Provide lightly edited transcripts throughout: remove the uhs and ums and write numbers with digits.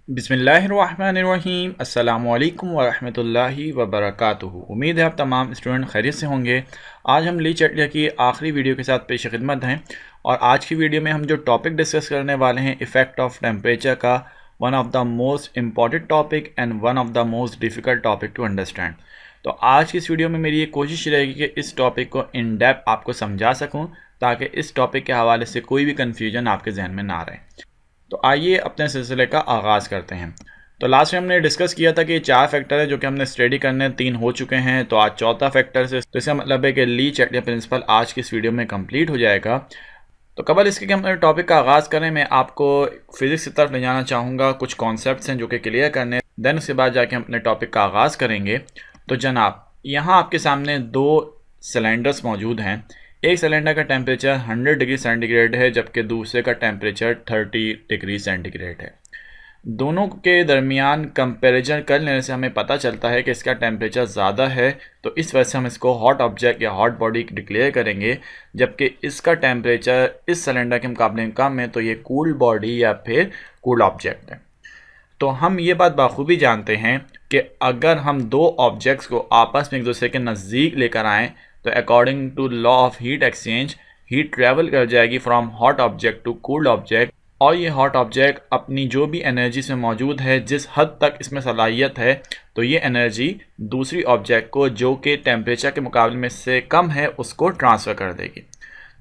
बिस्मिल्लाहिर्रहमानिर्रहीम अस्सलामुअलैकुम वरहमतुल्लाहि वबरकातुहू। उम्मीद है आप तमाम स्टूडेंट खैरियत से होंगे। आज हम ली चटलिया की आखिरी वीडियो के साथ पेश खिदमत हैं और आज की वीडियो में हम जो टॉपिक डिस्कस करने वाले हैं इफ़ेक्ट ऑफ टेम्परेचर का, one of the most important topic and one of the most difficult topic to understand. तो आज की इस वीडियो में मेरी ये कोशिश रहेगी कि इस टॉपिक को इन डेप्थ आपको समझा सकूँ ताकि इस टॉपिक के हवाले से कोई भी कन्फ्यूजन आपके जहन में ना रहे। तो आइए अपने सिलसिले का आगाज़ करते हैं। तो लास्ट में हमने डिस्कस किया था कि 4 फैक्टर है जो कि हमने स्टडी करने 3 हो चुके हैं, तो आज चौथा फैक्टर से, तो इसका मतलब है कि ली चटलिया प्रिंसिपल आज की इस वीडियो में कंप्लीट हो जाएगा। तो कबल इसके कि हम अपने टॉपिक का आगाज़ करें, मैं आपको फिज़िक्स की तरफ ले जाना चाहूँगा। कुछ कॉन्सेप्ट्स हैं जो कि क्लियर करने, देन उसके बाद जाके हम अपने टॉपिक का आगाज़ करेंगे। तो जनाब, यहाँ आपके सामने 2 सिलेंडर्स मौजूद हैं। एक सिलेंडर का टेम्परेचर 100 डिग्री सेंटीग्रेड है जबकि दूसरे का टेम्परेचर 30 डिग्री सेंटीग्रेड है। दोनों के दरमियान कंपैरिजन कर लेने से हमें पता चलता है कि इसका टेम्परेचर ज़्यादा है, तो इस वजह से हम इसको हॉट ऑब्जेक्ट या हॉट बॉडी डिक्लेयर करेंगे, जबकि इसका टेम्परेचर इस सिलेंडर के मुकाबले में कम है, तो ये कूल बॉडी या फिर कूल ऑब्जेक्ट है। तो हम ये बात बाखूबी जानते हैं कि अगर हम 2 ऑब्जेक्ट्स को आपस में एक दूसरे के नज़दीक लेकर आएँ तो according to law of heat exchange, heat travel कर जाएगी from hot object to cooled object, और ये हॉट ऑब्जेक्ट अपनी जो भी एनर्जी से मौजूद है, जिस हद तक इसमें सलाहियत है, तो ये एनर्जी दूसरी ऑब्जेक्ट को जो कि टेम्परेचर के मुकाबले में से कम है उसको ट्रांसफ़र कर देगी।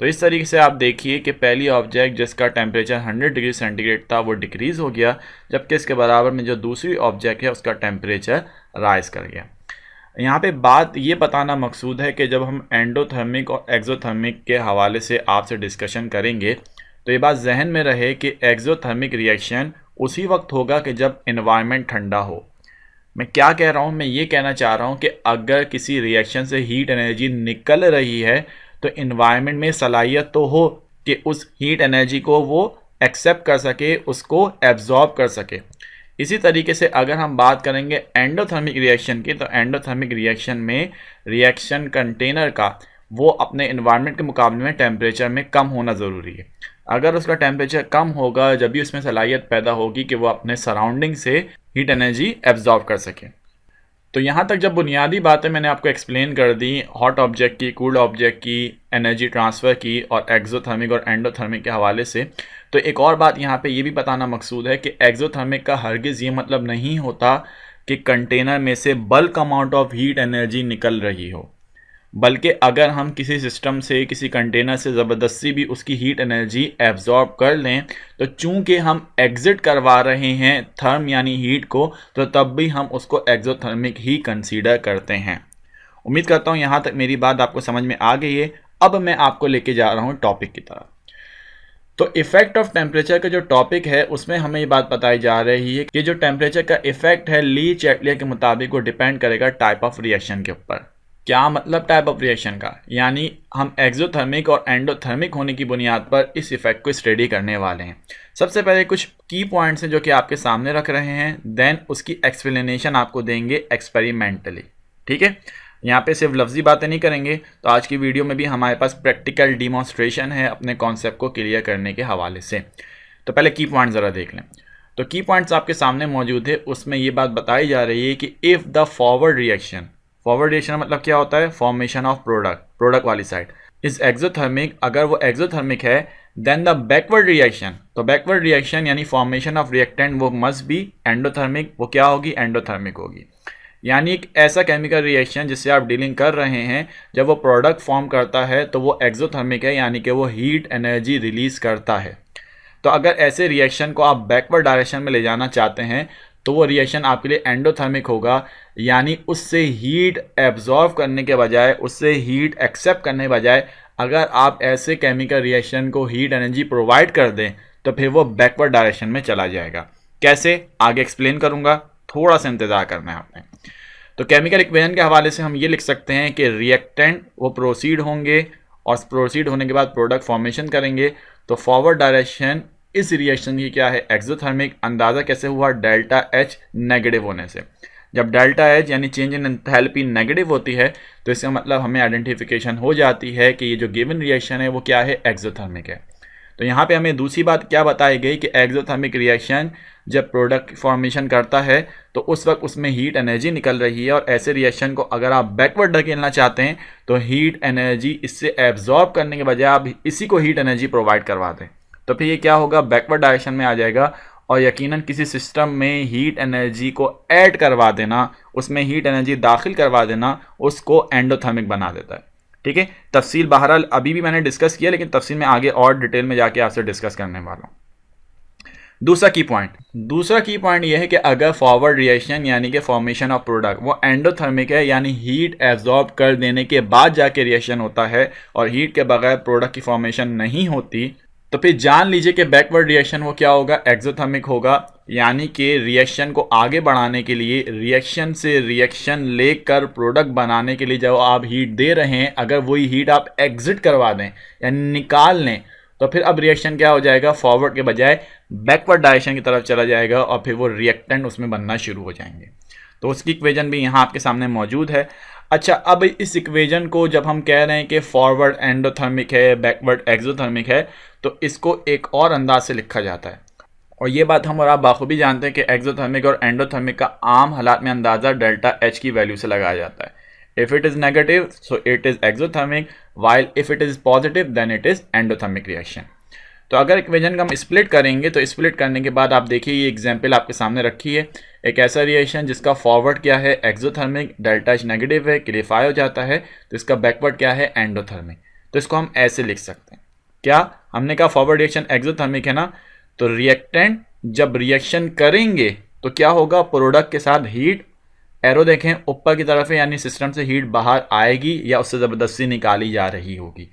तो इस तरीके से आप देखिए कि पहली ऑब्जेक्ट जिसका टेम्परेचर 100 डिग्री सेंटीग्रेड था वो डिक्रीज़ हो गया, जबकि इसके बराबर में जो दूसरी ऑब्जेक्ट है उसका टेम्परेचर राइज कर गया। यहाँ पे बात ये बताना मकसूद है कि जब हम एंडोथर्मिक और एक्सोथर्मिक के हवाले से आपसे डिस्कशन करेंगे तो ये बात जहन में रहे कि एक्सोथर्मिक रिएक्शन उसी वक्त होगा कि जब एनवायरनमेंट ठंडा हो। मैं क्या कह रहा हूँ, मैं ये कहना चाह रहा हूँ कि अगर किसी रिएक्शन से हीट एनर्जी निकल रही है तो एनवायरनमेंट में सलाहियत तो हो कि उस हीट एनर्जी को वो एक्सेप्ट कर सके, उसको एब्जॉर्ब कर सके। इसी तरीके से अगर हम बात करेंगे एंडोथर्मिक रिएक्शन की, तो एंडोथर्मिक रिएक्शन में रिएक्शन कंटेनर का वो अपने एनवायरनमेंट के मुकाबले में टेम्परेचर में कम होना ज़रूरी है। अगर उसका टेम्परेचर कम होगा, जब भी उसमें सलाहियत पैदा होगी कि वो अपने सराउंडिंग से हीट एनर्जी एब्जॉर्ब कर सके। तो यहाँ तक जब बुनियादी बातें मैंने आपको एक्सप्लेन कर दी, हॉट ऑब्जेक्ट की, कूल्ड ऑब्जेक्ट की, एनर्जी ट्रांसफ़र की और एक्सोथर्मिक और एंडोथर्मिक के हवाले से, तो एक और बात यहाँ पे ये भी बताना मकसूद है कि एक्सोथर्मिक का हरगिज़ ये मतलब नहीं होता कि कंटेनर में से bulk amount of heat energy निकल रही हो, बल्कि अगर हम किसी सिस्टम से, किसी कंटेनर से ज़बरदस्ती भी उसकी हीट एनर्जी एब्जॉर्ब कर लें, तो चूंकि हम एग्ज़िट करवा रहे हैं थर्म यानी हीट को, तो तब भी हम उसको एक्सोथर्मिक ही कंसीडर करते हैं। उम्मीद करता हूँ यहाँ तक मेरी बात आपको समझ में आ गई है। अब मैं आपको लेके जा रहा हूँ टॉपिक की तरफ। तो इफ़ेक्ट ऑफ टेम्परेचर का जो टॉपिक है उसमें हमें ये बात बताई जा रही है कि जो टेम्परेचर का इफ़ेक्ट है ली चैटलियर के मुताबिक वो डिपेंड करेगा टाइप ऑफ रिएक्शन के ऊपर। क्या मतलब टाइप ऑफ रिएक्शन का? यानी हम एक्सोथर्मिक और एंडोथर्मिक होने की बुनियाद पर इस इफेक्ट को स्टडी करने वाले हैं। सबसे पहले कुछ की पॉइंट्स हैं जो कि आपके सामने रख रहे हैं, देन उसकी एक्सप्लेनेशन आपको देंगे एक्सपेरिमेंटली। ठीक है, यहाँ पे सिर्फ लफ्जी बातें नहीं करेंगे, तो आज की वीडियो में भी हमारे पास प्रैक्टिकल डिमॉन्स्ट्रेशन है अपने कॉन्सेप्ट को क्लियर करने के हवाले से। तो पहले की पॉइंट ज़रा देख लें। तो की पॉइंट्स आपके सामने मौजूद है, उसमें ये बात बताई जा रही है कि इफ़ द फॉरवर्ड रिएक्शन मतलब क्या होता है? फॉर्मेशन ऑफ प्रोडक्ट वाली साइड इज एक्सोथर्मिक, अगर वो एक्सोथर्मिक है, देन द बैकवर्ड रिएक्शन, तो बैकवर्ड रिएक्शन यानी फॉर्मेशन ऑफ रिएक्टेंट वो मस्ट बी एंडोथर्मिक, वो क्या होगी? एंडोथर्मिक होगी। यानी एक ऐसा केमिकल रिएक्शन जिससे आप डीलिंग कर रहे हैं, जब वो प्रोडक्ट फॉर्म करता है तो वो एक्सोथर्मिक है, यानी कि वो हीट एनर्जी रिलीज करता है। तो अगर ऐसे रिएक्शन को आप बैकवर्ड डायरेक्शन में ले जाना चाहते हैं तो वो रिएक्शन आपके लिए एंडोथर्मिक होगा, यानी उससे हीट एब्जॉर्व करने के बजाय, उससे हीट एक्सेप्ट करने के बजाय अगर आप ऐसे केमिकल रिएक्शन को हीट एनर्जी प्रोवाइड कर दें तो फिर वो बैकवर्ड डायरेक्शन में चला जाएगा। कैसे? आगे एक्सप्लेन करूँगा, थोड़ा सा इंतज़ार करना है आपने। तो केमिकल इक्वेशन के हवाले से हम ये लिख सकते हैं कि रिएक्टेंट वो प्रोसीड होंगे और प्रोसीड होने के बाद प्रोडक्ट फॉर्मेशन करेंगे, तो फॉरवर्ड डायरेक्शन इस रिएक्शन की क्या है? एक्सोथर्मिक। अंदाज़ा कैसे हुआ? डेल्टा एच नेगेटिव होने से। जब डेल्टा एच यानी चेंज इन एंथैल्पी नेगेटिव होती है तो इसका मतलब हमें आइडेंटिफिकेशन हो जाती है कि ये जो गिवन रिएक्शन है वो क्या है? एक्सोथर्मिक है। तो यहाँ पे हमें दूसरी बात क्या बताई गई कि एक्सोथर्मिक रिएक्शन जब प्रोडक्ट फॉर्मेशन करता है तो उस वक्त उसमें हीट एनर्जी निकल रही है, और ऐसे रिएक्शन को अगर आप बैकवर्ड धकेलना चाहते हैं तो हीट एनर्जी इससे एब्जॉर्ब करने के बजाय आप इसी को हीट एनर्जी प्रोवाइड करवा दें, तो फिर ये क्या होगा, बैकवर्ड डायरेक्शन में आ जाएगा। और यकीनन किसी सिस्टम में हीट एनर्जी को ऐड करवा देना, उसमें हीट एनर्जी दाखिल करवा देना, उसको एंडोथर्मिक बना देता है। ठीक है, तफसील बहरहाल अभी भी मैंने डिस्कस किया, लेकिन तफसील में आगे और डिटेल में जाके आपसे डिस्कस करने वाला हूँ। दूसरा की पॉइंट यह है कि अगर फॉरवर्ड रिएक्शन यानी कि फॉर्मेशन ऑफ प्रोडक्ट वो एंडोथर्मिक है, यानी हीट एब्जॉर्ब कर देने के बाद जाके रिएक्शन होता है और हीट के बगैर प्रोडक्ट की फॉर्मेशन नहीं होती, तो फिर जान लीजिए कि बैकवर्ड रिएक्शन वो क्या होगा, एक्सोथर्मिक होगा। यानी कि रिएक्शन को आगे बढ़ाने के लिए, रिएक्शन से रिएक्शन लेकर प्रोडक्ट बनाने के लिए जब आप हीट दे रहे हैं, अगर वही हीट आप एग्जिट करवा दें यानी निकाल लें, तो फिर अब रिएक्शन क्या हो जाएगा, फॉरवर्ड के बजाय बैकवर्ड डायरेक्शन की तरफ चला जाएगा और फिर वो रिएक्टेंट उसमें बनना शुरू हो जाएंगे। तो उसकी इक्वेशन भी यहाँ आपके सामने मौजूद है। अच्छा, अब इस इक्वेशन को जब हम कह रहे हैं कि फॉरवर्ड एंडोथर्मिक है, बैकवर्ड एक्सोथर्मिक है, तो इसको एक और अंदाज से लिखा जाता है। और ये बात हम और आप बाखूबी जानते हैं कि एक्सोथर्मिक और एंडोथर्मिक का आम हालात में अंदाज़ा डेल्टा एच की वैल्यू से लगाया जाता है। If it is negative so it is exothermic, while if it is positive then it is endothermic reaction. तो अगर इक्वेशन का हम स्प्लिट करेंगे तो स्प्लिट करने के बाद आप देखिए ये एग्जांपल आपके सामने रखी है, एक ऐसा रिएक्शन जिसका फॉरवर्ड क्या है, एक्सोथर्मिक, डेल्टा एच नेगेटिव है, क्लिफाई हो जाता है, तो इसका बैकवर्ड क्या है, एंडोथर्मिक। तो इसको हम ऐसे लिख सकते हैं, क्या हमने कहा फॉरवर्ड रिएक्शन एक्सोथर्मिक है ना, तो रिएक्टेंट जब रिएक्शन करेंगे तो क्या होगा, प्रोडक्ट के साथ हीट, एरो देखें ऊपर की तरफ है, यानी सिस्टम से हीट बाहर आएगी या उससे ज़बरदस्ती निकाली जा रही होगी।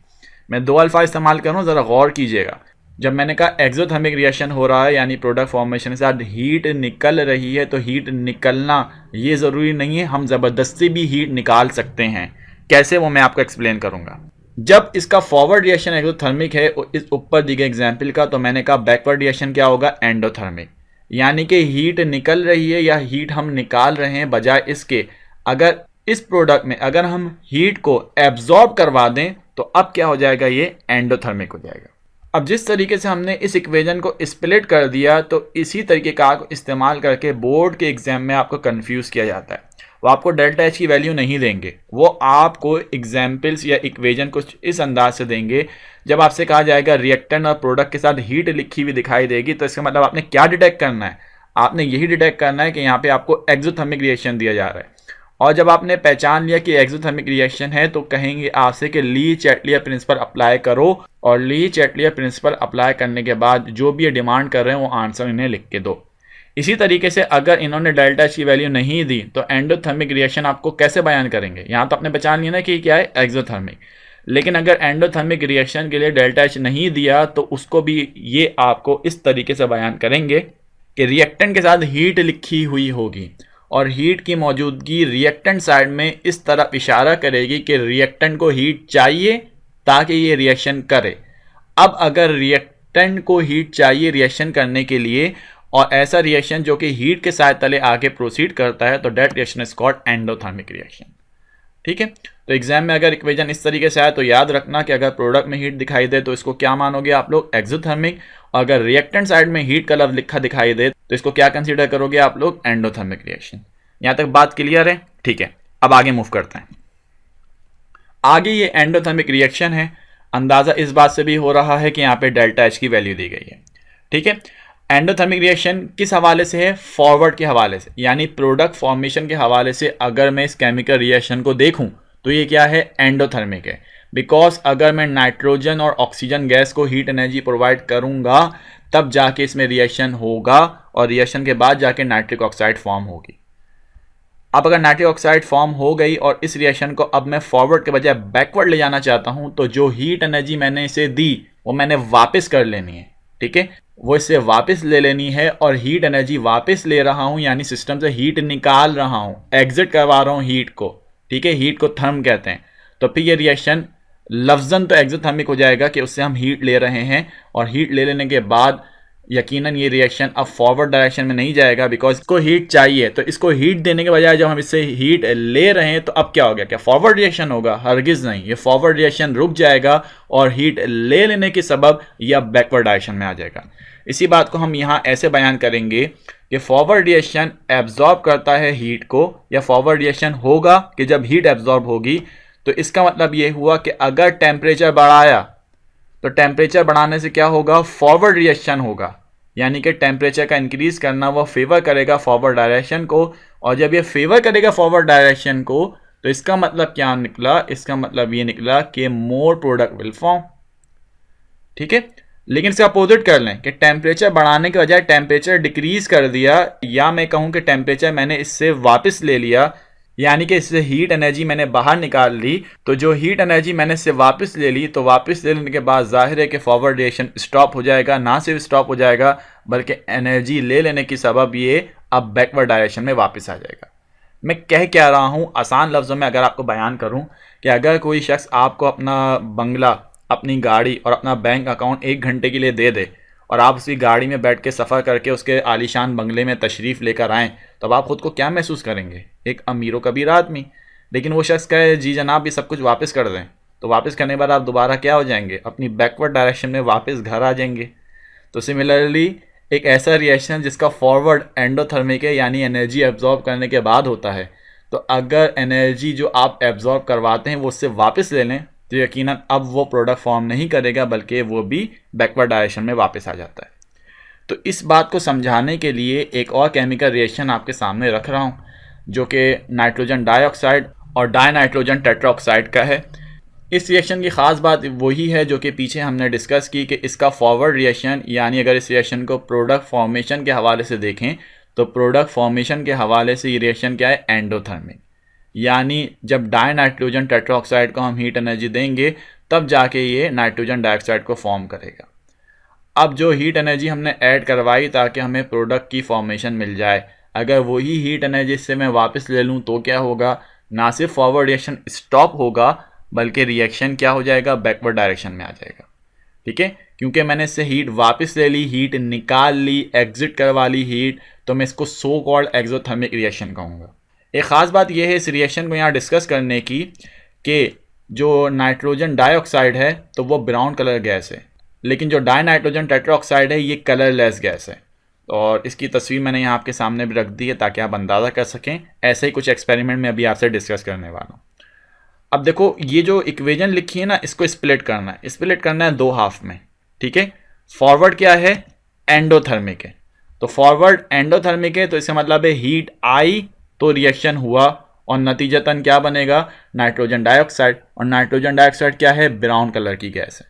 मैं दो अल्फाज इस्तेमाल करूँ, ज़रा गौर कीजिएगा। जब मैंने कहा एक्सोथर्मिक रिएक्शन हो रहा है यानी प्रोडक्ट फॉर्मेशन के साथ हीट निकल रही है, तो हीट निकलना ये ज़रूरी नहीं है, हम ज़बरदस्ती भी हीट निकाल सकते हैं। कैसे, वो मैं आपको एक्सप्लेन करूँगा। जब इसका फॉरवर्ड रिएक्शन एक्सोथर्मिक है इस ऊपर दी गई एग्जाम्पल का, तो मैंने कहा बैकवर्ड रिएक्शन क्या होगा, एंडोथर्मिक, यानी कि हीट निकल रही है या हीट हम निकाल रहे हैं, बजाय इसके अगर इस प्रोडक्ट में अगर हम हीट को एब्जॉर्ब करवा दें तो अब क्या हो जाएगा, ये एंडोथर्मिक हो जाएगा। अब जिस तरीके से हमने इस इक्वेशन को स्प्लिट कर दिया, तो इसी तरीके का इस्तेमाल करके बोर्ड के एग्जाम में आपको कंफ्यूज किया जाता है। वो आपको डेल्टा एच की वैल्यू नहीं देंगे, वो आपको एग्जाम्पल्स या इक्वेशन कुछ इस अंदाज से देंगे। जब आपसे कहा जाएगा रिएक्टेंट और प्रोडक्ट के साथ हीट लिखी हुई दिखाई देगी, तो इसका मतलब आपने क्या डिटेक्ट करना है, आपने यही डिटेक्ट करना है कि यहाँ पे आपको एक्सोथर्मिक रिएक्शन दिया जा रहा है। और जब आपने पहचान लिया कि एक्सोथर्मिक रिएक्शन है, तो कहेंगे आपसे कि ली चैटलियर प्रिंसिपल अप्लाई करो, और ली चैटलियर प्रिंसिपल अप्लाई करने के बाद जो भी ये डिमांड कर रहे हैं वो आंसर इन्हें लिख के दो। इसी तरीके से अगर इन्होंने डेल्टा एच की वैल्यू नहीं दी तो एंडोथर्मिक रिएक्शन आपको कैसे बयान करेंगे, यहाँ तो आपने पहचान लिया ना कि क्या है, एक्सोथर्मिक। लेकिन अगर एंडोथर्मिक रिएक्शन के लिए डेल्टा एच नहीं दिया तो उसको भी ये आपको इस तरीके से बयान करेंगे कि रिएक्टेंट के साथ हीट लिखी हुई होगी और हीट की मौजूदगी रिएक्टेंट साइड में इस तरफ इशारा करेगी कि रिएक्टेंट को हीट चाहिए ताकि ये रिएक्शन करे। अब अगर रिएक्टेंट को हीट चाहिए रिएक्शन करने के लिए, और ऐसा रिएक्शन जो कि हीट के साथ तले आगे प्रोसीड करता है, तो that reaction is called endothermic reaction. ठीक है, तो एग्जाम में अगर इक्वेशन इस तरीके से आए तो याद रखना कि अगर प्रोडक्ट में हीट दिखाई दे तो इसको क्या मानोगे आप लोग, एक्सोथर्मिक, और अगर रिएक्टेंट साइड में हीट का लफ्ज लिखा दिखाई दे तो इसको क्या कंसीडर करोगे आप लोग, एंडोथर्मिक रिएक्शन। यहां तक बात क्लियर है? ठीक है, अब आगे मूव करते हैं। आगे ये एंडोथर्मिक रिएक्शन है, अंदाजा इस बात से भी हो रहा है कि यहाँ पे डेल्टा एच की वैल्यू दी गई है। ठीक है, एंडोथर्मिक रिएक्शन किस हवाले से है, फॉरवर्ड के हवाले से, यानी प्रोडक्ट फॉर्मेशन के हवाले से अगर मैं इस केमिकल रिएक्शन को देखूं तो ये क्या है, एंडोथर्मिक है। बिकॉज अगर मैं नाइट्रोजन और ऑक्सीजन गैस को हीट एनर्जी प्रोवाइड करूंगा तब जाके इसमें रिएक्शन होगा, और रिएक्शन के बाद जाके नाइट्रिक ऑक्साइड फॉर्म होगी। अब अगर नाइट्रिक ऑक्साइड फॉर्म हो गई और इस रिएक्शन को अब मैं फॉरवर्ड के बजाय बैकवर्ड ले जाना चाहता हूं, तो जो हीट एनर्जी मैंने इसे दी वो मैंने वापस कर लेनी है। ठीक है, वो इससे वापस ले लेनी है, और हीट एनर्जी वापस ले रहा हूं यानी सिस्टम से हीट निकाल रहा हूं, एग्जिट करवा रहा हूं हीट को। ठीक है, हीट को थर्म कहते हैं। तो फिर ये रिएक्शन लफ्जन तो एक्सोथर्मिक हो जाएगा कि उससे हम हीट ले रहे हैं, और हीट ले लेने के बाद यकीनन ये रिएक्शन अब फॉरवर्ड डायरेक्शन में नहीं जाएगा, बिकॉज इसको हीट चाहिए। तो इसको हीट देने के बजाय जब हम इससे हीट ले रहे हैं तो अब क्या हो गया, क्या फॉरवर्ड रिएक्शन होगा? हरगिज़ नहीं, ये फॉरवर्ड रिएक्शन रुक जाएगा और हीट ले लेने के सबब ये अब बैकवर्ड डायरेक्शन में आ जाएगा। इसी बात को हम यहाँ ऐसे बयान करेंगे कि फॉरवर्ड रिएक्शन एब्जॉर्ब करता है हीट को, या फॉरवर्ड रिएक्शन होगा कि जब हीट एब्जॉर्ब होगी तो इसका मतलब ये हुआ कि अगर टेम्परेचर बढ़ाया तो टेम्परेचर बढ़ाने से क्या होगा, फॉरवर्ड रिएक्शन होगा। यानी कि टेम्परेचर का इंक्रीज करना वो फेवर करेगा फॉरवर्ड डायरेक्शन को, और जब ये फेवर करेगा फॉरवर्ड डायरेक्शन को तो इसका मतलब क्या निकला, इसका मतलब ये निकला कि मोर प्रोडक्ट विल फॉर्म। ठीक है, लेकिन इसका अपोजिट कर लें कि टेम्परेचर बढ़ाने के बजाय टेम्परेचर डिक्रीज कर दिया, या मैं कहूँ कि टेम्परेचर मैंने इससे वापस ले लिया, यानी कि इससे हीट एनर्जी मैंने बाहर निकाल ली। तो जो हीट एनर्जी मैंने इससे वापस ले ली, तो वापस ले लेने के बाद जाहिर है कि फॉरवर्ड रिएक्शन स्टॉप हो जाएगा। ना सिर्फ स्टॉप हो जाएगा बल्कि एनर्जी ले लेने की सबब ये अब बैकवर्ड डायरेक्शन में वापस आ जाएगा। मैं कह क्या रहा हूँ, आसान लफ्ज़ों में अगर आपको बयान करूँ कि अगर कोई शख्स आपको अपना बंगला, अपनी गाड़ी और अपना बैंक अकाउंट 1 घंटे के लिए दे दे और आप उसी गाड़ी में बैठ के सफ़र करके उसके आलीशान बंगले में तशरीफ़ लेकर आएँ, तब आप ख़ुद को क्या महसूस करेंगे? एक अमीर कबीर आदमी। लेकिन वो शख्स कहे जी जनाब ये सब कुछ वापस कर दें, तो वापस करने के बाद आप दोबारा क्या हो जाएंगे, अपनी बैकवर्ड डायरेक्शन में वापस घर आ जाएंगे। तो सिमिलरली एक ऐसा रिएक्शन जिसका फॉरवर्ड एंडोथर्मिक है, यानी एनर्जी एब्जॉर्ब करने के बाद होता है, तो अगर एनर्जी जो आप एब्जॉर्ब करवाते हैं वो उससे वापस ले लें तो यकीनन अब वो प्रोडक्ट फॉर्म नहीं करेगा बल्कि वो भी बैकवर्ड डायरेक्शन में वापस आ जाता है। तो इस बात को समझाने के लिए एक और केमिकल रिएक्शन आपके सामने रख रहा हूँ जो कि नाइट्रोजन डाइऑक्साइड और डाइनाइट्रोजन टेट्राऑक्साइड का है। इस रिएक्शन की ख़ास बात वही है जो कि पीछे हमने डिस्कस की कि इसका फॉरवर्ड रिएक्शन, यानी अगर इस रिएक्शन को प्रोडक्ट फॉर्मेशन के हवाले से देखें तो प्रोडक्ट फॉर्मेशन के हवाले से ये रिएक्शन क्या है, एंडोथर्मिक। यानी जब डाइनाइट्रोजन टेट्राऑक्साइड को हम हीट एनर्जी देंगे तब जाके ये नाइट्रोजन डाइऑक्साइड को फॉर्म करेगा। अब जो हीट एनर्जी हमने ऐड करवाई ताकि हमें प्रोडक्ट की फॉर्मेशन मिल जाए, अगर वही हीट एनर्जी से मैं वापस ले लूँ तो क्या होगा, ना सिर्फ फॉरवर्ड रिएक्शन स्टॉप होगा बल्कि रिएक्शन क्या हो जाएगा, बैकवर्ड डायरेक्शन में आ जाएगा। ठीक है, क्योंकि मैंने इससे हीट वापस ले ली, हीट निकाल ली, एग्जिट करवा ली हीट, तो मैं इसको सो कॉल्ड एक्सोथर्मिक रिएक्शन कहूँगा। एक ख़ास बात यह है इस रिएक्शन को यहाँ डिस्कस करने की कि जो नाइट्रोजन डाइऑक्साइड है तो वो ब्राउन कलर गैस है, लेकिन जो डाइनाइट्रोजन टेट्राऑक्साइड है ये कलरलेस गैस है। और इसकी तस्वीर मैंने यहाँ आपके सामने भी रख दी है ताकि आप अंदाज़ा कर सकें। ऐसे ही कुछ एक्सपेरिमेंट में अभी आपसे डिस्कस करने वाला हूँ। अब देखो ये जो इक्वेशन लिखी है ना, इसको स्प्लिट करना है, स्प्लिट करना है 2 हाफ में। ठीक है, फॉरवर्ड क्या है, एंडोथर्मिक है, तो फॉरवर्ड एंडोथर्मिक है तो इसका मतलब है हीट आई तो रिएक्शन हुआ और नतीजतन क्या बनेगा, नाइट्रोजन डाइऑक्साइड। और नाइट्रोजन डाइऑक्साइड क्या है, ब्राउन कलर की गैस है।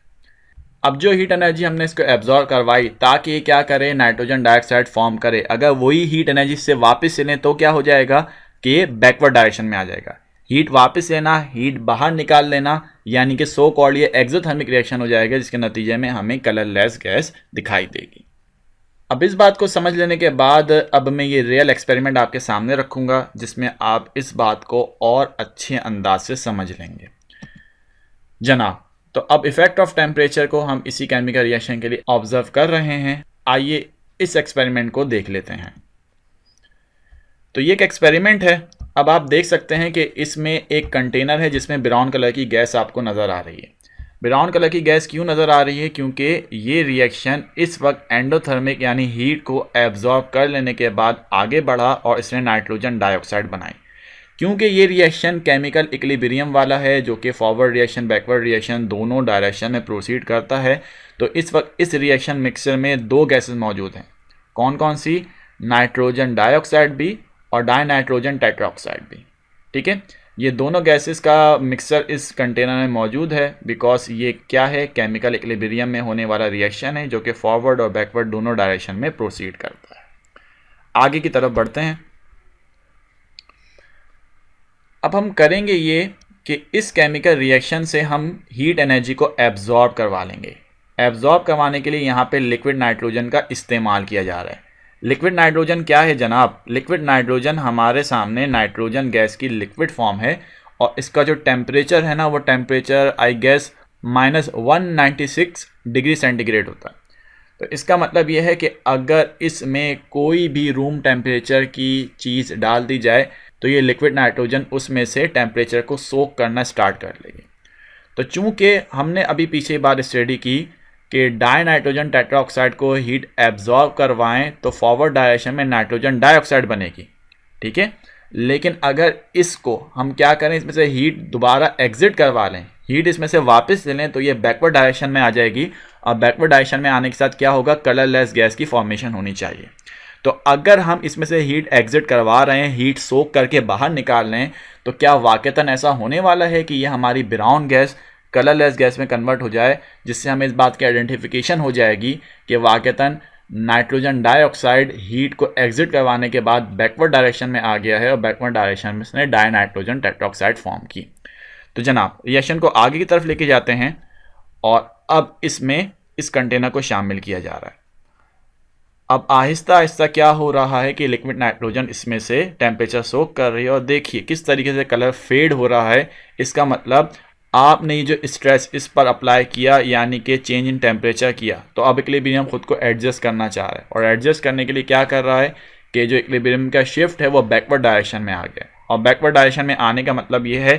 अब जो हीट एनर्जी हमने इसको एब्जॉर्ब करवाई ताकि ये क्या करे, नाइट्रोजन डाइऑक्साइड फॉर्म करे, अगर वही हीट एनर्जी से वापस लें तो क्या हो जाएगा कि ये बैकवर्ड डायरेक्शन में आ जाएगा। हीट वापस लेना, हीट बाहर निकाल लेना, यानी कि सो कॉल्ड ये एक्सोथर्मिक रिएक्शन हो जाएगा जिसके नतीजे में हमें कलरलेस गैस दिखाई देगी। अब इस बात को समझ लेने के बाद अब मैं ये रियल एक्सपेरिमेंट आपके सामने रखूँगा जिसमें आप इस बात को और अच्छे अंदाज से समझ लेंगे जनाब। तो अब इफ़ेक्ट ऑफ टेम्परेचर को हम इसी केमिकल रिएक्शन के लिए ऑब्जर्व कर रहे हैं। आइए इस एक्सपेरिमेंट को देख लेते हैं। तो ये एक एक्सपेरिमेंट है। अब आप देख सकते हैं कि इसमें एक कंटेनर है जिसमें ब्राउन कलर की गैस आपको नज़र आ रही है। ब्राउन कलर की गैस क्यों नज़र आ रही है, क्योंकि ये रिएक्शन इस वक्त एंडोथर्मिक यानी हीट को एब्जॉर्ब कर लेने के बाद आगे बढ़ा और इसने नाइट्रोजन डाइऑक्साइड बनाई। क्योंकि ये रिएक्शन केमिकल इक्विलिब्रियम वाला है जो कि फॉरवर्ड रिएक्शन बैकवर्ड रिएक्शन दोनों डायरेक्शन में प्रोसीड करता है, तो इस वक्त इस रिएक्शन मिक्सचर में 2 गैसेस मौजूद हैं। कौन कौन सी, नाइट्रोजन डाइऑक्साइड भी और डाइनाइट्रोजन टेट्राऑक्साइड भी। ठीक है, ये दोनों गैसेस का मिक्सचर इस कंटेनर में मौजूद है बिकॉज ये क्या है, केमिकल इक्विलिब्रियम में होने वाला रिएक्शन है जो कि फॉरवर्ड और बैकवर्ड दोनों डायरेक्शन में प्रोसीड करता है। आगे की तरफ बढ़ते हैं। अब हम करेंगे ये कि इस केमिकल रिएक्शन से हम हीट एनर्जी को एब्जॉर्ब करवा लेंगे। एब्जॉर्ब करवाने के लिए यहाँ पे लिक्विड नाइट्रोजन का इस्तेमाल किया जा रहा है। लिक्विड नाइट्रोजन क्या है जनाब, लिक्विड नाइट्रोजन हमारे सामने नाइट्रोजन गैस की लिक्विड फॉर्म है और इसका जो टेम्परेचर है ना वो temperature I guess -196 degree centigrade होता है। तो इसका मतलब यह है कि अगर इसमें कोई भी रूम टेम्परेचर की चीज़ डाल दी जाए तो ये लिक्विड नाइट्रोजन उसमें से टेम्परेचर को सोक करना स्टार्ट कर लेगी। तो चूंकि हमने अभी पीछे बात स्टडी की कि डाई नाइट्रोजन टेट्राऑक्साइड को हीट एब्जॉर्ब करवाएं तो फॉरवर्ड डायरेक्शन में नाइट्रोजन डाइऑक्साइड बनेगी, ठीक है। लेकिन अगर इसको हम क्या करें, इसमें से हीट दोबारा एग्जिट करवा लें, हीट इसमें से वापस ले लें, तो ये बैकवर्ड डायरेक्शन में आ जाएगी। और बैकवर्ड डायरेक्शन में आने के साथ क्या होगा, कलरलेस गैस की फॉर्मेशन होनी चाहिए। तो अगर हम इसमें से हीट एग्जिट करवा रहे हैं, हीट सोक करके बाहर निकाल लें, तो क्या वाकईतन ऐसा होने वाला है कि ये हमारी ब्राउन गैस कलरलेस गैस में कन्वर्ट हो जाए, जिससे हमें इस बात की आइडेंटिफिकेशन हो जाएगी कि वाकईतन नाइट्रोजन डाइऑक्साइड हीट को एग्जिट करवाने के बाद बैकवर्ड डायरेक्शन में आ गया है और बैकवर्ड डायरेक्शन में इसने डाई नाइट्रोजन टेट्राऑक्साइड फॉर्म की। तो जनाब रिएक्शन को आगे की तरफ लेके जाते हैं और अब इसमें इस कंटेनर को शामिल किया जा रहा है। अब आहिस्ता आहिस्ता क्या हो रहा है कि लिक्विड नाइट्रोजन इसमें से टेम्परेचर सोक कर रही है और देखिए किस तरीके से कलर फेड हो रहा है। इसका मतलब आपने जो स्ट्रेस इस पर अप्लाई किया, यानी कि चेंज इन टेम्परेचर किया, तो अब इक्विलिब्रियम खुद को एडजस्ट करना चाह रहा है और एडजस्ट करने के लिए क्या कर रहा है कि जो इक्विलिब्रियम का शिफ्ट है वो बैकवर्ड डायरेक्शन में आ गया। और बैकवर्ड डायरेक्शन में आने का मतलब ये है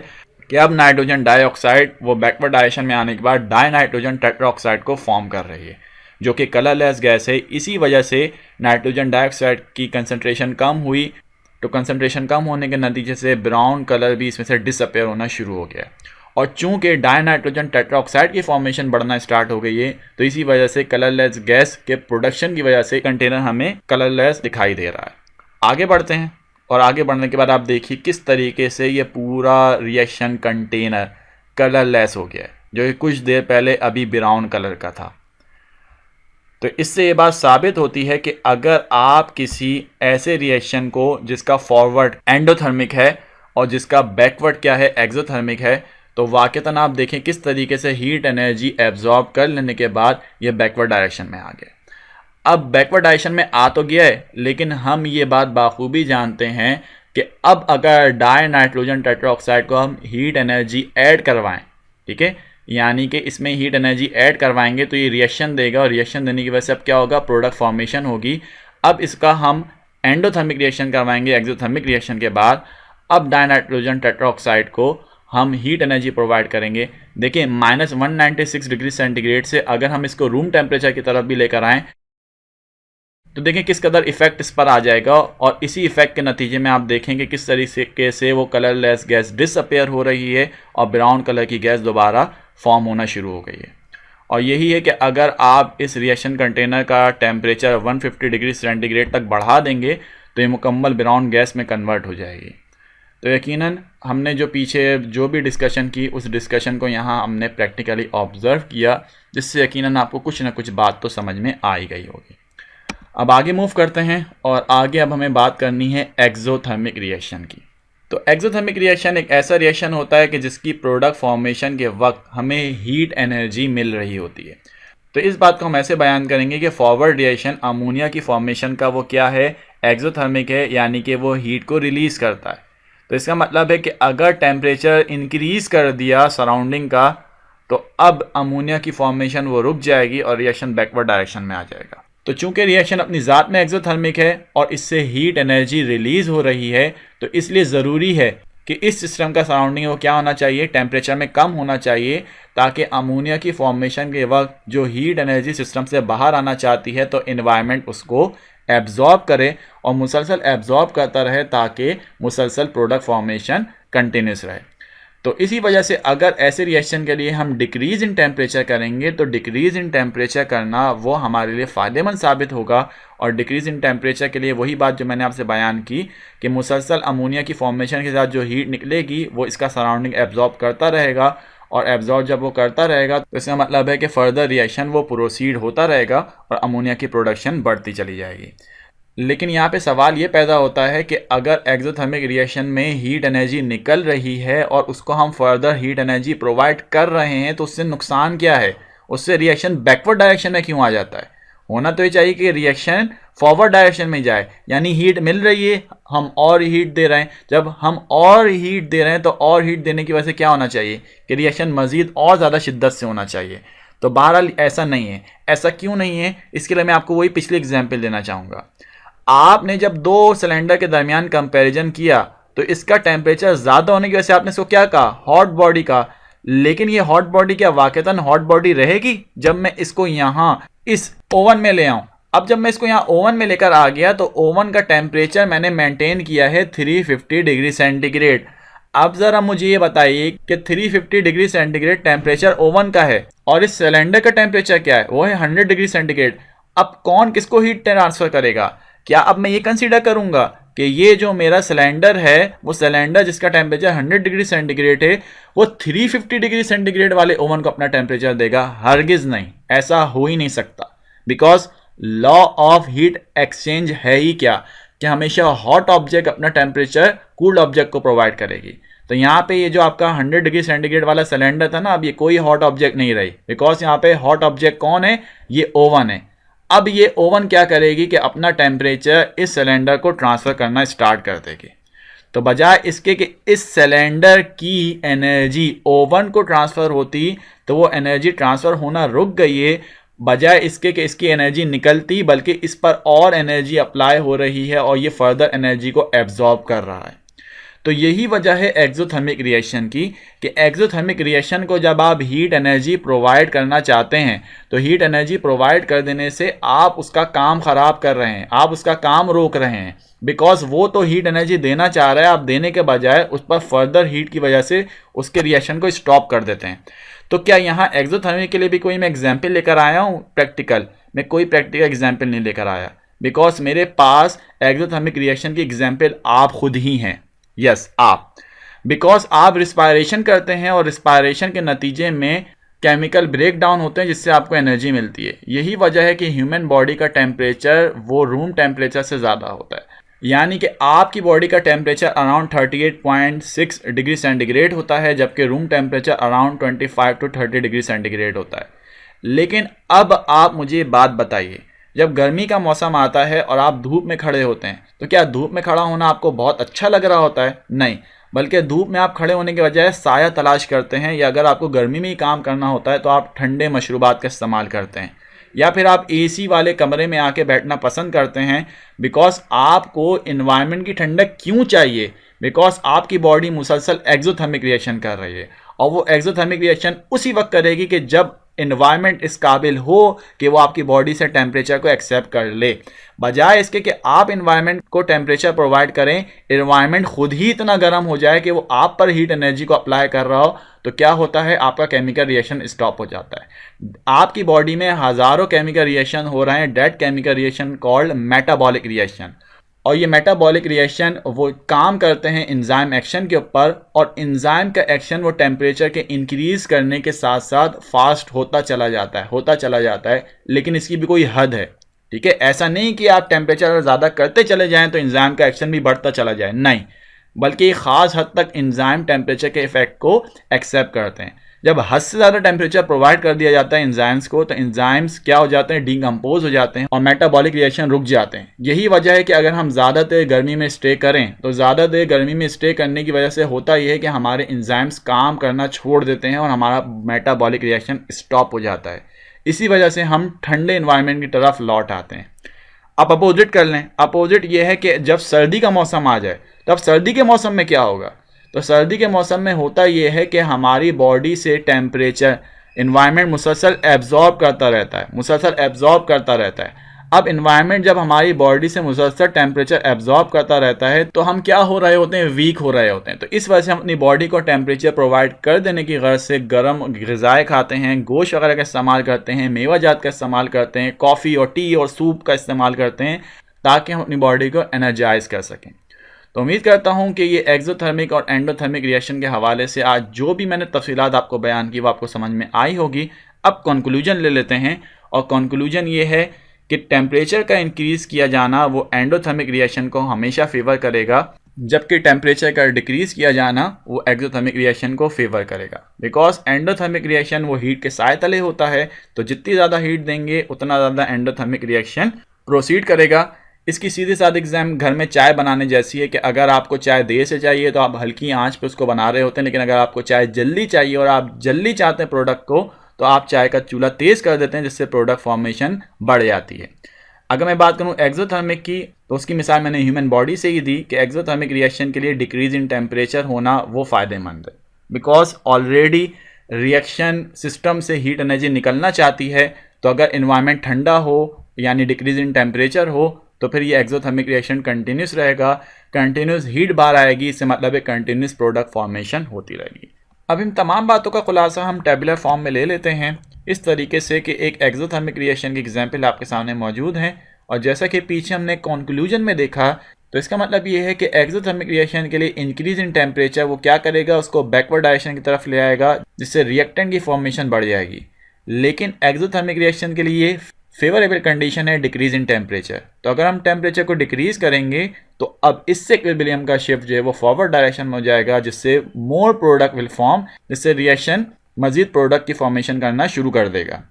कि अब नाइट्रोजन डाइऑक्साइड वो बैकवर्ड डायरेक्शन में आने के बाद डाई नाइट्रोजन टेट्राऑक्साइड को फॉर्म कर रही है, जो कि कलरलेस गैस है। इसी वजह से नाइट्रोजन डाइऑक्साइड की कंसनट्रेशन कम हुई, तो कंसनट्रेशन कम होने के नतीजे से ब्राउन कलर भी इसमें से डिसअपेयर होना शुरू हो गया। और चूंकि डाई नाइट्रोजन टेट्राऑक्साइड की फॉर्मेशन बढ़ना स्टार्ट हो गई है, तो इसी वजह से कलरलेस गैस के प्रोडक्शन की वजह से कंटेनर हमें कलरलेस दिखाई दे रहा है। आगे बढ़ते हैं और आगे बढ़ने के बाद आप देखिए किस तरीके से ये पूरा रिएक्शन कंटेनर कलरलेस हो गया है, जो कि कुछ देर पहले अभी ब्राउन कलर का था। तो इससे ये बात साबित होती है कि अगर आप किसी ऐसे रिएक्शन को जिसका फॉरवर्ड एंडोथर्मिक है और जिसका बैकवर्ड क्या है, एक्सोथर्मिक है, तो वाकईतन आप देखें किस तरीके से हीट एनर्जी एब्जॉर्ब कर लेने के बाद ये बैकवर्ड डायरेक्शन में आ गया। अब बैकवर्ड डायरेक्शन में आ तो गया है, लेकिन हम ये बात बाखूबी जानते हैं कि अब अगर डाई नाइट्रोजन टेट्राऑक्साइड को हम हीट एनर्जी ऐड करवाएं, ठीक है, यानी कि इसमें हीट एनर्जी ऐड करवाएंगे तो ये रिएक्शन देगा और रिएक्शन देने की वजह से अब क्या होगा, प्रोडक्ट फॉर्मेशन होगी। अब इसका हम एंडोथर्मिक रिएक्शन करवाएंगे एक्सोथर्मिक रिएक्शन के बाद। अब डाई नाइट्रोजन टेट्राऑक्साइड को हम हीट एनर्जी प्रोवाइड करेंगे। देखिए -196 डिग्री सेंटीग्रेड से अगर हम इसको रूम टेम्परेचर की तरफ भी लेकर आएँ तो देखें किस कदर इफेक्ट इस पर आ जाएगा। और इसी इफेक्ट के नतीजे में आप देखेंगे किस तरीके से वो कलरलेस गैस डिसअपेयर हो रही है और ब्राउन कलर की गैस दोबारा फॉर्म होना शुरू हो गई है। और यही है कि अगर आप इस रिएक्शन कंटेनर का टेम्परेचर 150 डिग्री सेंटीग्रेड तक बढ़ा देंगे तो ये मुकम्मल ब्राउन गैस में कन्वर्ट हो जाएगी। तो यकीनन हमने जो पीछे जो भी डिस्कशन की उस डिस्कशन को यहाँ हमने प्रैक्टिकली ऑब्ज़र्व किया, जिससे यकीनन आपको कुछ ना कुछ बात तो समझ में आ ही गई होगी। अब आगे मूव करते हैं और आगे अब हमें बात करनी है एक्सोथर्मिक रिएक्शन की। तो एक्सोथर्मिक रिएक्शन एक ऐसा रिएक्शन होता है कि जिसकी प्रोडक्ट फॉर्मेशन के वक्त हमें हीट एनर्जी मिल रही होती है। तो इस बात को हम ऐसे बयान करेंगे कि फॉरवर्ड रिएक्शन अमोनिया की फॉर्मेशन का वो क्या है, एक्सोथर्मिक है, यानी कि वो हीट को रिलीज़ करता है। तो इसका मतलब है कि अगर टेम्परेचर इंक्रीज़ कर दिया सराउंडिंग का, तो अब अमोनिया की फॉर्मेशन वो रुक जाएगी और रिएक्शन बैकवर्ड डायरेक्शन में आ जाएगा। तो चूंकि रिएक्शन अपनी ज़ात में एक्सोथर्मिक है और इससे हीट एनर्जी रिलीज़ हो रही है, तो इसलिए ज़रूरी है कि इस सिस्टम का सराउंडिंग वो क्या होना चाहिए, टेम्परेचर में कम होना चाहिए, ताकि अमोनिया की फॉर्मेशन के वक्त जो हीट एनर्जी सिस्टम से बाहर आना चाहती है तो एनवायरनमेंट उसको एब्जॉर्ब करे और मुसलसल एब्जॉर्ब करता रहे, ताकि मुसलसल प्रोडक्ट फॉर्मेशन कंटिन्यूस रहे। तो इसी वजह से अगर ऐसे रिएक्शन के लिए हम डिक्रीज़ इन टेम्परेचर करेंगे तो डिक्रीज़ इन टेम्परेचर करना वो हमारे लिए फ़ायदेमंद साबित होगा। और डिक्रीज़ इन टेम्परेचर के लिए वही बात जो मैंने आपसे बयान की कि मुसलसल अमोनिया की फॉर्मेशन के साथ जो हीट निकलेगी वो इसका सराउंडिंग एब्जॉर्ब करता रहेगा, और एब्जॉर्ब जब वो करता रहेगा तो इसका मतलब है कि फ़र्दर रिएक्शन वो प्रोसीड होता रहेगा और अमोनिया की प्रोडक्शन बढ़ती चली जाएगी। लेकिन यहाँ पे सवाल ये पैदा होता है कि अगर एक्सोथर्मिक रिएक्शन में हीट एनर्जी निकल रही है और उसको हम फर्दर हीट एनर्जी प्रोवाइड कर रहे हैं, तो उससे नुकसान क्या है, उससे रिएक्शन बैकवर्ड डायरेक्शन में क्यों आ जाता है। होना तो ये चाहिए कि रिएक्शन फॉरवर्ड डायरेक्शन में जाए, यानी हीट मिल रही है, हम और हीट दे रहे हैं। जब हम और हीट दे रहे हैं तो और हीट देने की वजह से क्या होना चाहिए कि रिएक्शन मज़ीद और ज़्यादा शिद्दत से होना चाहिए। तो बहरहाल ऐसा नहीं है। ऐसा क्यों नहीं है, इसके लिए मैं आपको वही पिछली एग्जाम्पल देना चाहूँगा। आपने जब दो सिलेंडर के दरमियान कंपैरिजन किया तो इसका टेम्परेचर ज़्यादा होने की वजह से आपने इसको क्या कहा, हॉट बॉडी का। लेकिन ये हॉट बॉडी क्या वाकईतन हॉट बॉडी रहेगी जब मैं इसको यहाँ इस ओवन में ले आऊँ? अब जब मैं इसको यहाँ ओवन में लेकर आ गया तो ओवन का टेम्परेचर मैंने मेंटेन किया है 350 डिग्री सेंटीग्रेड। अब ज़रा मुझे ये बताइए कि 350 डिग्री सेंटीग्रेड टेम्परेचर ओवन का है और इस सिलेंडर का टेम्परेचर क्या है, वो है 100 डिग्री सेंटीग्रेड। अब कौन किसको हीट ट्रांसफ़र करेगा? क्या अब मैं ये कंसीडर करूँगा कि ये जो मेरा सिलेंडर है, वो सिलेंडर जिसका टेम्परेचर 100 डिग्री सेंटीग्रेड है, वो 350 डिग्री सेंटीग्रेड वाले ओवन को अपना टेम्परेचर देगा? हरगिज़ नहीं, ऐसा हो ही नहीं सकता। Because law of heat exchange है ही क्या, कि हमेशा हॉट ऑब्जेक्ट अपना टेम्परेचर कूल्ड ऑब्जेक्ट को प्रोवाइड करेगी। तो यहाँ पे ये जो आपका 100 डिग्री सेंटीग्रेड वाला सिलेंडर था ना, अब ये कोई हॉट ऑब्जेक्ट नहीं रही, बिकॉज यहाँ पे हॉट ऑब्जेक्ट कौन है, ये ओवन है। अब ये ओवन क्या करेगी कि अपना टेम्परेचर इस सिलेंडर को ट्रांसफ़र करना स्टार्ट कर देगी। तो बजाय इसके कि इस सिलेंडर की एनर्जी ओवन को ट्रांसफ़र होती, तो वो एनर्जी ट्रांसफ़र होना रुक गई है। बजाय इसके कि इसकी एनर्जी निकलती, बल्कि इस पर और एनर्जी अप्लाई हो रही है और ये फर्दर एनर्जी को एब्जॉर्ब कर रहा है। तो यही वजह है एक्सोथर्मिक रिएक्शन की, कि एक्सोथर्मिक रिएक्शन को जब आप हीट एनर्जी प्रोवाइड करना चाहते हैं तो हीट एनर्जी प्रोवाइड कर देने से आप उसका काम ख़राब कर रहे हैं, आप उसका काम रोक रहे हैं। बिकॉज वो तो हीट एनर्जी देना चाह रहा है, आप देने के बजाय उस पर फर्दर हीट की वजह से उसके रिएक्शन को स्टॉप कर देते हैं। तो क्या यहाँ एक्सोथर्मिक के लिए भी कोई मैं एग्जाम्पल लेकर आया हूँ प्रैक्टिकल? मैं कोई प्रैक्टिकल एग्जाम्पल नहीं लेकर आया, बिकॉज मेरे पास एक्सोथर्मिक रिएक्शन की एग्जाम्पल आप खुद ही हैं। यस आप, बिकॉज आप रिस्पायरेशन करते हैं और रिस्पायरेशन के नतीजे में केमिकल ब्रेक डाउन होते हैं जिससे आपको एनर्जी मिलती है। यही वजह है कि ह्यूमन बॉडी का टेम्परेचर वो रूम टेम्परेचर से ज़्यादा होता है, यानी कि आपकी बॉडी का टेम्परेचर अराउंड 38.6 डिग्री सेंटीग्रेड होता है, जबकि room temperature around 25 to 30 degree centigrade होता है। लेकिन अब आप मुझे बात बताइए, जब गर्मी का मौसम आता है और आप धूप में खड़े होते हैं, तो क्या धूप में खड़ा होना आपको बहुत अच्छा लग रहा होता है? नहीं, बल्कि धूप में आप खड़े होने के बजाय साया तलाश करते हैं, या अगर आपको गर्मी में ही काम करना होता है तो आप ठंडे मशरूबात का इस्तेमाल करते हैं, या फिर आप एसी वाले कमरे में आके बैठना पसंद करते हैं। बिकॉज आपको इन्वायरमेंट की ठंडक क्यों चाहिए? बिकॉज आपकी बॉडी मुसलसल एक्सोथर्मिक रिएक्शन कर रही है, और वो एक्सोथर्मिक रिएक्शन उसी वक्त करेगी कि जब इन्वायरमेंट इस काबिल हो कि वो आपकी बॉडी से टेम्परेचर को एक्सेप्ट कर ले। बजाय इसके कि आप इन्वायरमेंट को टेम्परेचर प्रोवाइड करें, इन्वायरमेंट खुद ही इतना गर्म हो जाए कि वो आप पर हीट एनर्जी को अप्लाई कर रहा हो, तो क्या होता है, आपका केमिकल रिएक्शन स्टॉप हो जाता है। आपकी बॉडी में हज़ारों केमिकल रिएक्शन हो रहे हैं, that chemical reaction called metabolic reaction. और ये मेटाबॉलिक रिएक्शन वो काम करते हैं एंजाइम एक्शन के ऊपर, और एंजाइम का एक्शन वो टेम्परेचर के इंक्रीज़ करने के साथ साथ फास्ट होता चला जाता है, लेकिन इसकी भी कोई हद है। ठीक है, ऐसा नहीं कि आप टेम्परेचर ज़्यादा करते चले जाएं तो एंजाइम का एक्शन भी बढ़ता चला जाए, नहीं, बल्कि ख़ास हद तक एंजाइम टेम्परेचर के इफेक्ट को एक्सेप्ट करते हैं। जब हद से ज़्यादा टेम्परेचर प्रोवाइड कर दिया जाता है एंजाइम्स को, तो एंजाइम्स क्या हो जाते हैं, डीकम्पोज हो जाते हैं और मेटाबॉलिक रिएक्शन रुक जाते हैं। यही वजह है कि अगर हम ज़्यादा देर गर्मी में स्टे करें, तो ज़्यादा देर गर्मी में स्टे करने की वजह से होता यह है कि हमारे एंजाइम्स काम करना छोड़ देते हैं और हमारा मेटाबॉलिक रिएक्शन स्टॉप हो जाता है। इसी वजह से हम ठंडे इन्वायरमेंट की तरफ लौट आते हैं। अब अपोजिट कर लें, अपोजिट ये है कि जब सर्दी का मौसम आ जाए, तब सर्दी के मौसम में क्या होगा? तो सर्दी के मौसम में होता यह है कि हमारी बॉडी से टेम्परेचर इन्वायरमेंट मुसलसल एब्जॉर्ब करता रहता है। अब इन्वायरमेंट जब हमारी बॉडी से मुसलसल टेम्परेचर एब्जॉर्ब करता रहता है, तो हम क्या हो रहे होते हैं, वीक हो रहे होते हैं। तो इस वजह से हम अपनी बॉडी को टेम्परेचर प्रोवाइड कर देने की गर्ज से गर्म ग़िज़ाएँ खाते हैं, गोश्त वगैरह का इस्तेमाल करते हैं, मेवा जात का इस्तेमाल करते हैं, कॉफ़ी और टी और सूप का इस्तेमाल करते हैं, ताकि हम अपनी बॉडी को एनर्जाइज कर सकें। तो उम्मीद करता हूं कि ये एक्सोथर्मिक और एंडोथर्मिक रिएक्शन के हवाले से आज जो भी मैंने तफसीलात आपको बयान की वो आपको समझ में आई होगी। अब कंक्लूजन ले लेते हैं, और कंक्लूजन ये है कि टेम्परेचर का इंक्रीज़ किया जाना वो एंडोथर्मिक रिएक्शन को हमेशा फेवर करेगा, जबकि टेम्परेचर का डिक्रीज़ किया जाना वो एक्सोथर्मिक रिएक्शन को फेवर करेगा। बिकॉज एंडोथर्मिक रिएक्शन वो हीट के साए तले होता है, तो जितनी ज़्यादा हीट देंगे उतना ज़्यादा एंडोथर्मिक रिएक्शन प्रोसीड करेगा। इसकी सीधी साधी एग्जाम घर में चाय बनाने जैसी है कि अगर आपको चाय देर से चाहिए तो आप हल्की आंच पे उसको बना रहे होते हैं, लेकिन अगर आपको चाय जल्दी चाहिए और आप जल्दी चाहते हैं प्रोडक्ट को, तो आप चाय का चूल्हा तेज़ कर देते हैं, जिससे प्रोडक्ट फॉर्मेशन बढ़ जाती है। अगर मैं बात करूं एक्सोथर्मिक की, तो उसकी मिसाल मैंने ह्यूमन बॉडी से ही दी कि एक्सोथर्मिक रिएक्शन के लिए डिक्रीज इन टेम्परेचर होना वो फ़ायदेमंद है, बिकॉज ऑलरेडी रिएक्शन सिस्टम से हीट एनर्जी निकलना चाहती है। तो अगर इन्वायरमेंट ठंडा हो यानी डिक्रीज इन टेम्परेचर हो तो फिर ये एक्सोथर्मिक रिएक्शन कंटिन्यूस रहेगा, कंटिन्यूस हीट बाहर आएगी, इससे मतलब है कंटिन्यूस प्रोडक्ट फॉर्मेशन होती रहेगी। अब इन तमाम बातों का खुलासा हम टेबुलर फॉर्म में ले लेते हैं इस तरीके से कि एक एक्सोथर्मिक रिएक्शन की एग्जांपल आपके सामने मौजूद है, और जैसा कि पीछे हमने कंक्लूजन में देखा, तो इसका मतलब ये है कि एक्सोथर्मिक रिएक्शन के लिए इंक्रीज इन टेम्परेचर वो क्या करेगा, उसको बैकवर्ड डायरेक्शन की तरफ ले आएगा, जिससे रिएक्टेंट की फॉर्मेशन बढ़ जाएगी। लेकिन एक्सोथर्मिक रिएक्शन के लिए फेवरेबल कंडीशन है डिक्रीज इन टेम्परेचर। तो अगर हम टेम्परेचर को डिक्रीज करेंगे तो अब इससे इक्विलिब्रियम का शिफ्ट जो है वो फॉरवर्ड डायरेक्शन में हो जाएगा, जिससे मोर प्रोडक्ट विल फॉर्म, जिससे रिएक्शन मजीद प्रोडक्ट की फॉर्मेशन करना शुरू कर देगा।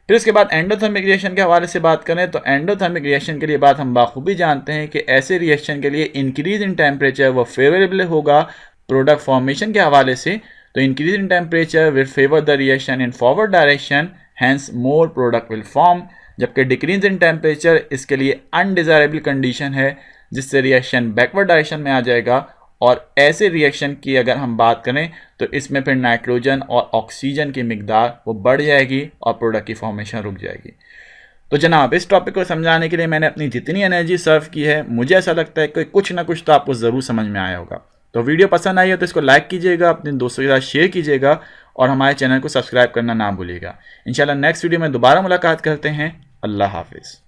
फिर उसके बाद एंडोथर्मिक रिएक्शन के हवाले से बात करें तो एंडोथर्मिक रिएक्शन के लिए बात हम बाखूबी जानते हैं कि ऐसे रिएक्शन के लिए इंक्रीज इन टेम्परेचर वो फेवरेबल होगा प्रोडक्ट फॉर्मेशन के हवाले से। तो increase in temperature will favour the reaction in forward direction, hence more product will form. जबकि डिक्रीज इन टेम्परेचर इसके लिए अनडिज़ायरेबल कंडीशन है, जिससे रिएक्शन बैकवर्ड डायरेक्शन में आ जाएगा। और ऐसे रिएक्शन की अगर हम बात करें तो इसमें फिर नाइट्रोजन और ऑक्सीजन की मिकदार वो बढ़ जाएगी और प्रोडक्ट की फॉर्मेशन रुक जाएगी। तो जनाब, इस टॉपिक को समझाने के लिए मैंने अपनी जितनी एनर्जी सर्व की है, मुझे ऐसा लगता है कि कुछ ना कुछ तो आपको ज़रूर समझ में आया होगा। तो वीडियो पसंद आई हो तो इसको लाइक कीजिएगा, अपने दोस्तों के साथ शेयर कीजिएगा और हमारे चैनल को सब्सक्राइब करना ना भूलिएगा। इंशाल्लाह नेक्स्ट वीडियो में दोबारा मुलाकात करते हैं। अल्लाह हाफिज़।